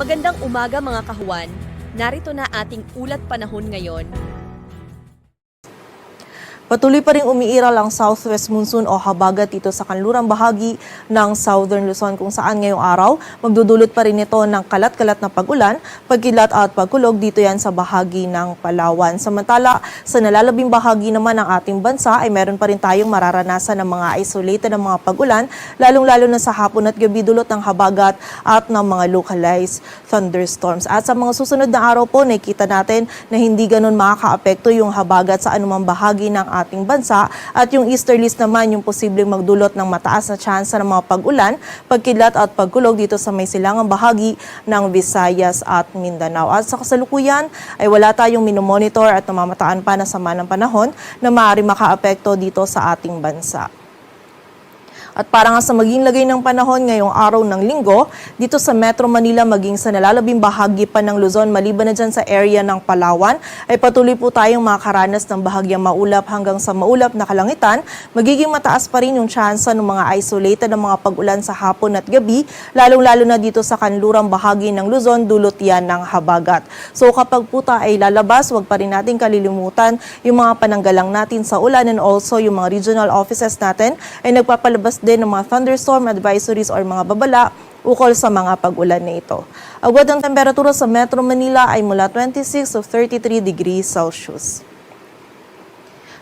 Magandang umaga mga kahuwan. Narito na ating ulat panahon ngayon. Patuloy pa rin umiiral ang southwest monsoon o habagat dito sa kanlurang bahagi ng Southern Luzon kung saan ngayong araw magdudulot pa rin ito ng kalat-kalat na pag-ulan, pagkilat at pagkulog dito yan sa bahagi ng Palawan. Samantala, sa nalalabing bahagi naman ng ating bansa ay meron pa rin tayong mararanasan ng mga isolated na mga pag-ulan, lalong-lalo na sa hapon at gabi dulot ng habagat at ng mga localized thunderstorms. At sa mga susunod na araw po, nakikita natin na hindi ganun makakaapekto yung habagat sa anumang bahagi ng ating bansa at yung easterlies naman yung posibleng magdulot ng mataas na tsansa ng mga pag-ulan, pagkidlat at pagkulog dito sa may silangang bahagi ng Visayas at Mindanao. At sa kasalukuyan ay wala tayong minomonitor at namamataan pa na sama ng panahon na maaari makaapekto dito sa ating bansa. At para nga sa maging lagay ng panahon ngayong araw ng linggo, dito sa Metro Manila maging sa nalalabing bahagi pa ng Luzon, maliban na dyan sa area ng Palawan, ay patuloy po tayong makakaranas ng bahagyang maulap hanggang sa maulap na kalangitan. Magiging mataas pa rin yung tsansa ng mga isolated na mga pag-ulan sa hapon at gabi, lalong-lalo na dito sa kanlurang bahagi ng Luzon, dulot yan ng habagat. So kapag po tayo ay lalabas, wag pa rin natin kalilimutan yung mga pananggalang natin sa ulan and also yung mga regional offices natin ay nagpapalabas din ng mga thunderstorm advisories or mga babala ukol sa mga pag-ulan na ito. Agad ang temperatura sa Metro Manila ay mula 26 to 33 degrees Celsius.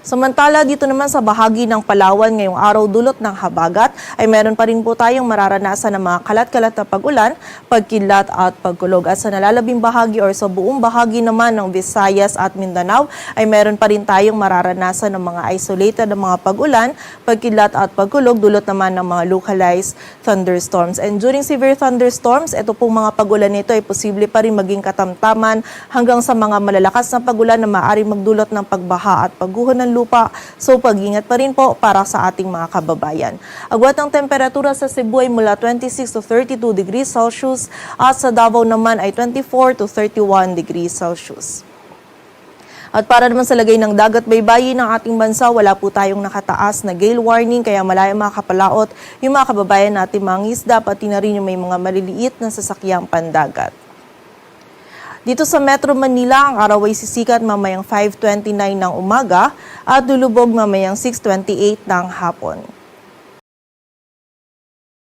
Samantala, dito naman sa bahagi ng Palawan ngayong araw dulot ng habagat ay meron pa rin po tayong mararanasan ng mga kalat-kalat na pag-ulan, pagkidlat at pagkulog. At sa nalalabing bahagi or sa buong bahagi naman ng Visayas at Mindanao ay meron pa rin tayong mararanasan ng mga isolated na mga pag-ulan, pagkidlat at pagkulog dulot naman ng mga localized thunderstorms. And during severe thunderstorms, ito pong mga pag-ulan nito ay posible pa rin maging katamtaman hanggang sa mga malalakas na pag-ulan na maaaring magdulot ng pagbaha at pagguho ng lupa. So pag-ingat pa rin po para sa ating mga kababayan. Agwat ang temperatura sa Cebu ay mula 26 to 32 degrees Celsius at sa Davao naman ay 24 to 31 degrees Celsius. At para naman sa lagay ng dagat baybayin ng ating bansa, wala po tayong nakataas na gale warning kaya malaya makakapalaot yung mga kababayan natin mga isda pati na rin yung may mga maliliit na sasakyang pandagat. Dito sa Metro Manila, ang araw ay sisikat mamayang 5:29 ng umaga at lulubog mamayang 6:28 ng hapon.